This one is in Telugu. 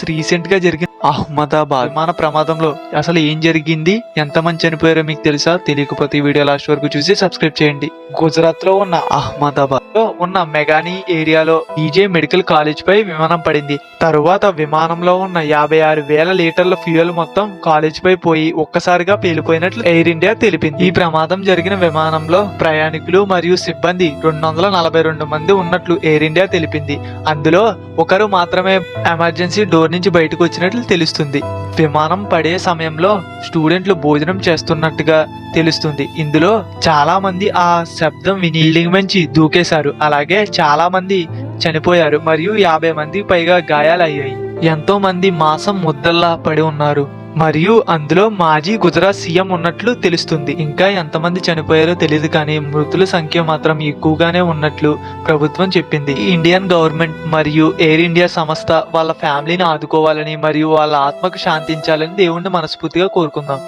రీసెంట్ గా జరిగిన అహ్మదాబాద్ విమాన ప్రమాదంలో అసలు ఏం జరిగింది, ఎంతమంది చనిపోయారో మీకు తెలుసా? తెలియకపోతే ఈ వీడియో లాస్ట్ వరకు చూసి సబ్స్క్రైబ్ చేయండి. గుజరాత్ లో ఉన్న అహ్మదాబాద్ లో ఉన్న మెగానీ ఏరియాలో ఈజే మెడికల్ కాలేజ్ పై విమానం పడింది. తరువాత విమానంలో ఉన్న 56,000 లీటర్ల ఫ్యూయల్ మొత్తం కాలేజ్ పై పోయి ఒక్కసారిగా పేలిపోయినట్లు ఎయిర్ ఇండియా తెలిపింది. ఈ ప్రమాదం జరిగిన విమానంలో ప్రయాణికులు మరియు సిబ్బంది 242 మంది ఉన్నట్లు ఎయిర్ ఇండియా తెలిపింది. అందులో ఒకరు మాత్రమే ఎమర్జెన్సీ డోర్ నుంచి బయటకు వచ్చినట్లు తెలుస్తుంది. విమానం పడే సమయంలో స్టూడెంట్లు భోజనం చేస్తున్నట్టుగా తెలుస్తుంది. ఇందులో చాలా మంది ఆ శబ్దం విని బిల్డింగ్ నుంచి దూకేశారు. అలాగే చాలా మంది చనిపోయారు మరియు 50 మందికి పైగా గాయాలయ్యాయి. ఎంతో మంది మాంసం ముద్దల్లా పడి ఉన్నారు మరియు అందులో మాజీ గుజరాత్ సీఎం ఉన్నట్లు తెలుస్తుంది. ఇంకా ఎంతమంది చనిపోయారో తెలియదు కానీ మృతుల సంఖ్య మాత్రం ఎక్కువగానే ఉన్నట్లు ప్రభుత్వం చెప్పింది. ఇండియన్ గవర్నమెంట్ మరియు ఎయిర్ ఇండియా సంస్థ వాళ్ళ ఫ్యామిలీని ఆదుకోవాలని మరియు వాళ్ళ ఆత్మకు శాంతించాలని దేవుణ్ణి మనస్ఫూర్తిగా కోరుకుందాం.